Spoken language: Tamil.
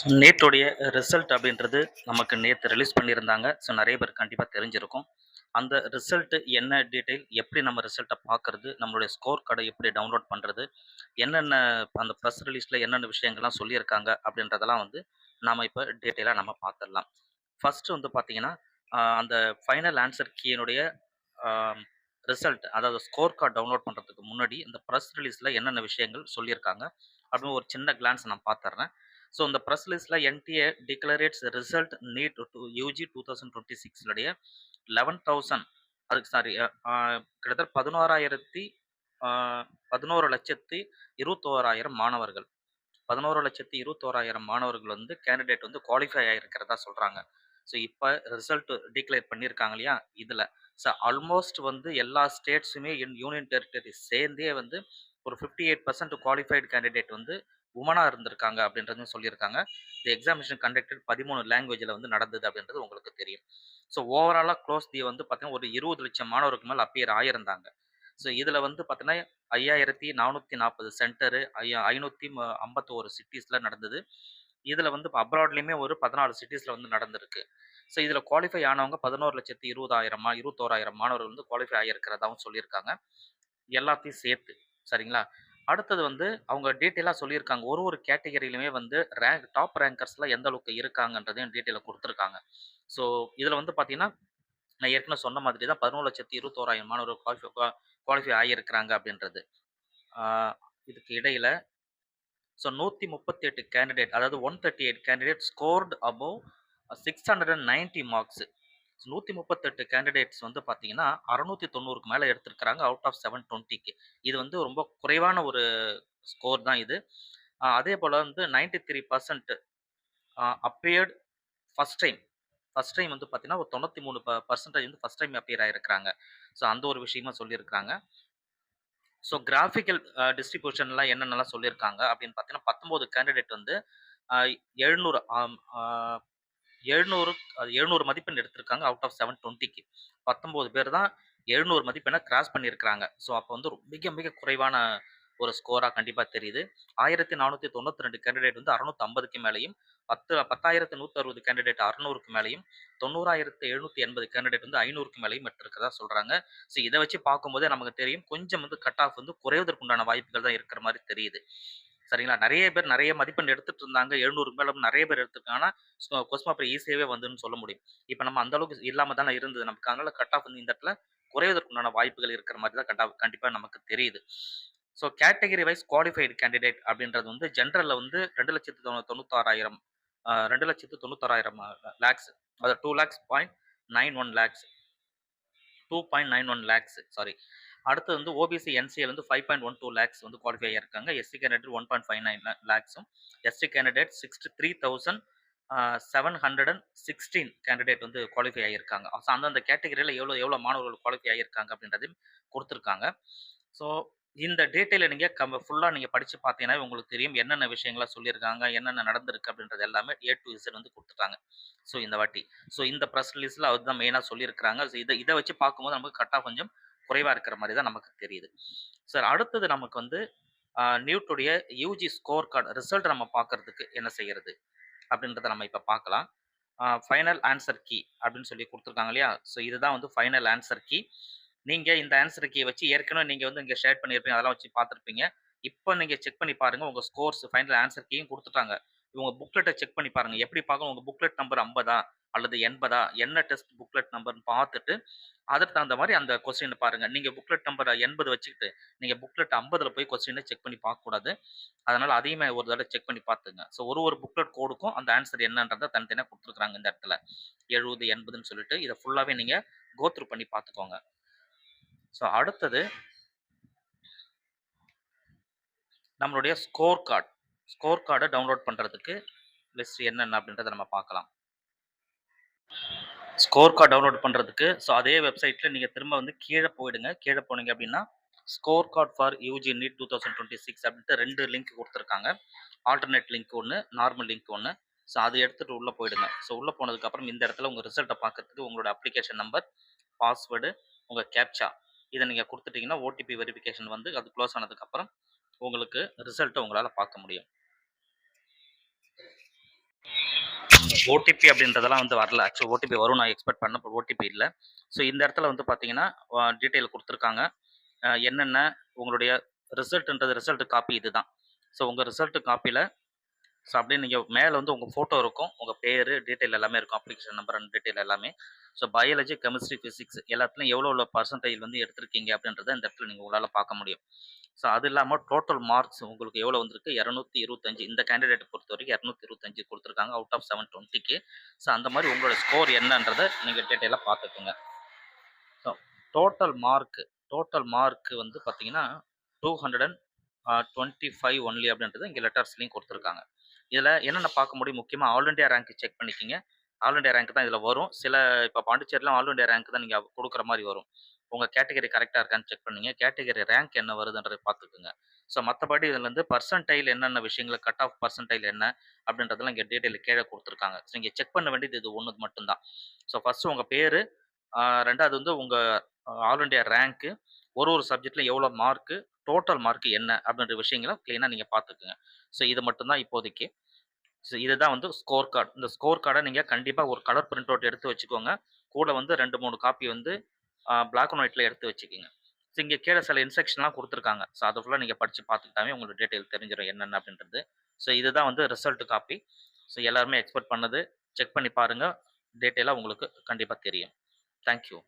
ஸோ நேத்தோடைய ரிசல்ட் அப்படின்றது நமக்கு நேற்று ரிலீஸ் பண்ணியிருந்தாங்க. ஸோ நிறைய பேர் கண்டிப்பாக தெரிஞ்சிருக்கும். அந்த ரிசல்ட் என்ன டீட்டெயில், எப்படி நம்ம ரிசல்ட்டை பார்க்கறது, நம்மளுடைய ஸ்கோர் கார்டை எப்படி டவுன்லோட் பண்ணுறது, என்னென்ன அந்த ப்ரெஸ் ரிலீஸில் என்னென்ன விஷயங்கள்லாம் சொல்லியிருக்காங்க அப்படின்றதெல்லாம் வந்து நாம் இப்போ டீட்டெயிலாக நம்ம பார்த்துடலாம். ஃபர்ஸ்ட் வந்து பார்த்தீங்கன்னா, அந்த ஃபைனல் ஆன்சர் கீயினுடைய ரிசல்ட், அதாவது ஸ்கோர் கார்டு டவுன்லோட் பண்ணுறதுக்கு முன்னாடி இந்த ப்ரெஸ் ரிலீஸில் என்னென்ன விஷயங்கள் சொல்லியிருக்காங்க அப்படின்னு ஒரு சின்ன கிளான்ஸ் நான் பார்த்துட்றேன். ஸோ இந்த ப்ரெஸ் லிஸ்ட்டில் NTA declares result NEET to UG 2026 11,000, அதுக்கு சாரி, கிட்டத்தட்ட 11,21,21,000 மாணவர்கள், 11,21,000 மாணவர்கள் வந்து கேண்டிடேட் வந்து குவாலிஃபை ஆகிருக்கிறதா சொல்கிறாங்க. ஸோ இப்போ ரிசல்ட் டிக்ளேர் பண்ணியிருக்காங்க இல்லையா இதில். ஸோ ஆல்மோஸ்ட் வந்து எல்லா ஸ்டேட்ஸுமே யூனியன் டெரிட்டரி சேர்ந்தே வந்து ஒரு 58% குவாலிஃபைடு கேண்டிடேட் வந்து உமனாக இருந்திருக்காங்க அப்படின்றதையும் சொல்லியிருக்காங்க. இந்த எக்ஸாமினேஷன் கண்டக்டட் 13 லாங்குவேஜில் வந்து நடந்தது அப்படின்றது உங்களுக்கு தெரியும். ஸோ ஓவராலாக க்ளோஸ் தி வந்து பார்த்தீங்கன்னா ஒரு 20 லட்சம் மாணவருக்கு மேலே அப்பியர் ஆகியிருந்தாங்க. ஸோ இதில் வந்து பார்த்தீங்கன்னா 5,440 சென்டரு, 551 சிட்டிஸில் நடந்தது. இதில் வந்து இப்போ அப்ராட்லேயுமே ஒரு 14 சிட்டிஸில் வந்து நடந்திருக்கு. ஸோ இதில் குவாலிஃபை ஆனவங்க 11,20,000 மாணவர்கள் வந்து குவாலிஃபை ஆகியிருக்கிறதாவும் சொல்லியிருக்காங்க, எல்லாத்தையும் சேர்த்து. சரிங்களா? அடுத்தது வந்து அவங்க டீட்டெயிலாக சொல்லியிருக்காங்க. ஒரு ஒரு கேட்டகரியிலுமே வந்து டாப் ரேங்கர்ஸ்லாம் எந்த அளவுக்கு இருக்காங்கன்றதையும் டீட்டெயிலாக கொடுத்துருக்காங்க. ஸோ இதில் வந்து பார்த்தீங்கன்னா, நான் ஏற்கனவே சொன்ன மாதிரி தான் 11,21,000 மாணவர்கள் குவாலிஃபை ஆகியிருக்கிறாங்க அப்படின்றது. இதுக்கு இடையில ஸோ 138 கேண்டிடேட், அதாவது 138 candidate scored above 690 marks. 138 candidates வந்து பார்த்தீங்கன்னா 690க்கு மேலே எடுத்திருக்கிறாங்க அவுட் ஆஃப் 720க்கு. இது வந்து ரொம்ப குறைவான ஒரு ஸ்கோர் தான் இது. அதே போல் வந்து 93% appeared first time. First time வந்து பார்த்தீங்கன்னா ஒரு 93% வந்து ஃபர்ஸ்ட் டைம் அப்பியர் ஆகிருக்கிறாங்க. ஸோ அந்த ஒரு விஷயமா சொல்லியிருக்கிறாங்க. ஸோ கிராஃபிக்கல் டிஸ்ட்ரிபியூஷன்லாம் என்னென்னலாம் சொல்லியிருக்காங்க அப்படின்னு பார்த்தீங்கன்னா 19 கேண்டிடேட் வந்து 700 700 700 மதிப்பெண் எடுத்திருக்காங்க அவுட் ஆஃப் 720க்கு. 19 பேர் தான் 700 மதிப்பெண்ணை கிராஸ் பண்ணியிருக்கிறாங்க. ஸோ அப்போ வந்து மிக மிக குறைவான ஒரு ஸ்கோராக கண்டிப்பாக தெரியுது. 1,492 கேண்டிடேட் வந்து 650க்கு மேலேயும், 10,160 கேண்டிடேட் 600க்கு மேலேயும், 90,780 கேண்டிடேட் வந்து 500க்கு மேலேயும் எடுத்திருக்கிறதா சொல்கிறாங்க. ஸோ இதை வச்சு பார்க்கும்போதே நமக்கு தெரியும் கொஞ்சம் வந்து கட் ஆஃப் வந்து குறைவதற்குண்டான வாய்ப்புகள் தான் இருக்கிற மாதிரி தெரியுது. சரிங்களா? நிறைய பேர் நிறைய மதிப்பெண் எடுத்துட்டு இருந்தாங்க. 700க்கு மேல நிறைய பேர் எடுத்திருக்காங்க. ஆனா கொஸ்டின் பேப்பர் ஈஸியாவே வந்துன்னு சொல்ல முடியும். இப்ப நம்ம அந்த அளவுக்கு இல்லாம தானே இருந்தது நமக்கு. அதனால கட் ஆஃப் வந்து இந்த இடத்துல குறைவதற்குண்டான வாய்ப்புகள் இருக்கிற மாதிரி தான் கண்டிப்பா நமக்கு தெரியுது. So category wise qualified candidate அப்படின்றது வந்து ஜென்ரல்ல வந்து 2,96,000, 2,96,000 லேக்ஸ், அதாவது 2,91 லேக்ஸ், 2.91 லேக்ஸ், சாரி. அடுத்து வந்து ஓபிசி என்சிஎல் வந்து 5.12 லேக்ஸ் வந்து குவாலிஃபை ஆகியிருக்காங்க. எஸ்சி கேண்டிடேட் 1.59 லேக்ஸும், எஸ்டி கேண்டிடேட் 63,716 கேண்டிடேட் வந்து குவாலிஃபை ஆகியிருக்காங்க. ஸோ அந்தந்த கேட்டகரியில் எவ்வளோ எவ்வளோ மாணவர்கள் குவாலிஃபை ஆகியிருக்காங்க அப்படின்றதையும் கொடுத்துருக்காங்க. ஸோ இந்த டீட்டெயிலை நீங்கள் ஃபுல்லாக நீங்கள் படித்து பார்த்தீங்கன்னா உங்களுக்கு தெரியும் என்னென்ன விஷயங்களாக சொல்லியிருக்காங்க, என்னென்ன நடந்திருக்கு அப்படின்றது எல்லாமே A to Z வந்து கொடுத்துட்டாங்க. ஸோ இந்த வாட்டி ஸோ இந்த ப்ரெஸ் ரிலீஸில் அதுதான் மெயினாக சொல்லியிருக்கிறாங்க. ஸோ இதை வச்சு பார்க்கும்போது நமக்கு கட் ஆஃப் கொஞ்சம் குறைவாக இருக்கிற மாதிரி தான் நமக்கு தெரியுது. சார் அடுத்தது நமக்கு வந்து நியூட்டுடைய யூஜி ஸ்கோர் கார்டு ரிசல்ட் நம்ம பார்க்கறதுக்கு என்ன செய்யறது அப்படின்றத நம்ம இப்போ பார்க்கலாம். ஃபைனல் ஆன்சர் கீ அப்படின்னு சொல்லி கொடுத்துருக்காங்க இல்லையா? ஸோ இதுதான் வந்து ஃபைனல் ஆன்சர் கீ. நீங்கள் இந்த ஆன்சர் கீயை வச்சு ஏற்கனவே நீங்கள் வந்து இங்கே ஷேர் பண்ணியிருப்பீங்க, அதெல்லாம் வச்சு பார்த்துருப்பீங்க. இப்போ நீங்கள் செக் பண்ணி பாருங்கள், உங்கள் ஸ்கோர்ஸ் ஃபைனல் ஆன்சர் கீயும் கொடுத்துட்டாங்க. இவங்க புக்லெட்டை செக் பண்ணி பாருங்கள், எப்படி பார்க்கணும், உங்கள் புக்லெட் நம்பர் 50 அல்லது 80, என்ன டெஸ்ட் புக்லெட் நம்பர்னு பார்த்துட்டு அதற்கு தகுந்த மாதிரி அந்த கொஸ்டின் பாருங்கள். நீங்கள் புக்லெட் நம்பர் 80 வச்சுக்கிட்டு நீங்கள் புக்லெட் 50ல் போய் கொஸ்டினை செக் பண்ணி பார்க்கக்கூடாது. அதனால் அதையுமே ஒரு தடவை செக் பண்ணி பார்த்துங்க. ஸோ ஒரு புக்லெட் கோடுக்கும் அந்த ஆன்சர் என்னன்றதை தனித்தனியாக கொடுத்துருக்குறாங்க இந்த இடத்துல 70, 80ன்னு சொல்லிட்டு. இதை ஃபுல்லாகவே நீங்கள் கோத்ரூ பண்ணி பார்த்துக்கோங்க. ஸோ அடுத்தது நம்மளுடைய ஸ்கோர் கார்டை டவுன்லோட் பண்ணுறதுக்கு லிஸ்ட் என்னென்ன அப்படின்றத நம்ம பார்க்கலாம். ஸ்கோர் கார்டு டவுன்லோட் பண்ணுறதுக்கு ஸோ அதே வெப்சைட்டில் நீங்கள் திரும்ப வந்து கீழே போயிடுங்க. கீழே போனீங்க அப்படின்னா score card for UG NEET 2026 அப்படின்ட்டு 2 லிங்க் கொடுத்துருக்காங்க. ஆல்டர்னேட் லிங்க் ஒன்று, நார்மல் லிங்க் ஒன்று. ஸோ அதை எடுத்துகிட்டு உள்ளே போயிடுங்க. ஸோ உள்ளே போனதுக்கப்புறம் இந்த இடத்துல உங்கள் ரிசல்ட்டை பார்க்கறதுக்கு உங்களோட அப்ளிகேஷன் நம்பர், பாஸ்வேர்டு, உங்கள் கேப்சா இதை நீங்கள் கொடுத்துட்டிங்கன்னா ஓடிபி வெரிஃபிகேஷன் வந்து அது க்ளோஸ் ஆனதுக்கப்புறம் உங்களுக்கு ரிசல்ட்டை உங்களால் பார்க்க முடியும். ஓடிபி அப்படின்றதெல்லாம் வந்து வரல. ஆக்சுவலா ஓடிபி வரும் நான் எக்ஸ்பெக்ட் பண்ணேன். பட் ஓடிபி இல்ல. ஸோ இந்த இடத்துல வந்து பார்த்தீங்கன்னா, டீட்டெயில் குடுத்துருக்காங்க. என்னென்ன உங்களுடைய ரிசல்ட் காப்பி இதுதான். ஸோ உங்க ரிசல்ட் காப்பில ஸோ அப்படியே நீங்க மேல வந்து உங்க ஃபோட்டோ இருக்கும். உங்க பேரு, டீட்டெயில் எல்லாமே இருக்கும். அப்ளிகேஷன் நம்பர் அண்ட் டீட்டெயில் எல்லாமே. ஸோ பயாலஜி, கெமிஸ்ட்ரி, பிசிக்ஸ் எல்லாத்துலயும் எவ்வளோ பெர்சன்டேஜ் வந்து எடுத்திருக்கீங்க அப்படின்றத இந்த இடத்துல நீங்க உங்களால பார்க்க முடியும். ஸோ அது இல்லாம டோட்டல் மார்க்ஸ் உங்களுக்கு எவ்வளோ வந்திருக்கு? 225 இந்த கேண்டிடேட்ட பொறுத்தவரைக்கும் 225 குடுத்துருக்காங்க. Out of 720க்கு. ஸோ அந்த மாரி உங்களோட ஸ்கோர் என்னன்றத நீங்க டீட்டெயிலா பார்த்துக்கங்க. ஸோ டோட்டல் மார்க் வந்து பார்த்தீங்கன்னா, 225 ஒன்லி அப்படின்றது இங்க லெட்டர்ஸ்லயும் குடுத்துருக்காங்க. இதுல என்னென்ன பார்க்க முடியும்? முக்கியமா ஆல் இண்டியா ரேங்க் செக் பண்ணிக்கங்க. ஆல் இண்டியா ரேங்க் தான் இதுல வரும். சில இப்ப பாண்டிச்சேரிலாம் ஆல் இண்டியா ரேங்க் தான் நீங்க குடுக்குற மாரி வரும். உங்க கேட்டகரி கரெக்ட்டா இருக்கான்னு செக் பண்ணீங்க. கேட்டகரி ரேங்க் என்ன வருதுன்றத பார்த்துக்கங்க. ஸோ மத்தபடி இதுல இருந்து பெர்சன்டைல் என்னென்ன விஷயங்கள் கட் ஆஃப் பெர்சன்டைல் என்ன அப்படின்றதெல்லாம் இங்க டீட்டெயில் கீழ குடுத்துருக்காங்க. ஸோ நீங்க செக் பண்ண வேண்டியது இது ஒண்ணு மட்டும் தான். ஸோ ஃபர்ஸ்ட் உங்க பேரு, 2வது வந்து உங்க ஆல் இண்டியா ரேங்க்கு, ஒரு சப்ஜெக்ட்ல எவ்வளோ மார்க்கு, டோட்டல் மார்க் என்ன அப்படின்ற விஷயங்கள கிளீனா நீங்க பார்த்துக்கங்க. ஸோ இது மட்டும் தான் இப்போதைக்கு. ஸோ இதுதான் வந்து ஸ்கோர் கார்ட். இந்த ஸ்கோர் கார்ட நீங்க கண்டிப்பா ஒரு கலர் பிரிண்ட் அவுட் எடுத்து வச்சுக்கோங்க. கூட வந்து 2, 3 காப்பி வந்து பிளாக் அண்ட் ஒயிட்ல எடுத்து வச்சுக்கங்க. ஸோ இங்க கீழ சில இன்ஸ்ட்ரக்ஷன்லாம் குடுத்துருக்காங்க. ஸோ அத ஃபுல்லா நீங்க படிச்சு பார்த்துக்கிட்டாவே உங்களுக்கு டீட்டெயில் தெரிஞ்சிரும் என்னென்ன அப்படின்றது. ஸோ இதுதான் வந்து ரிசல்ட் காப்பி. ஸோ எல்லாருமே எக்ஸ்பெக்ட் பண்ணது. செக் பண்ணி பாருங்க. டீட்டெயிலா உங்களுக்கு கண்டிப்பா தெரியும். Thank you.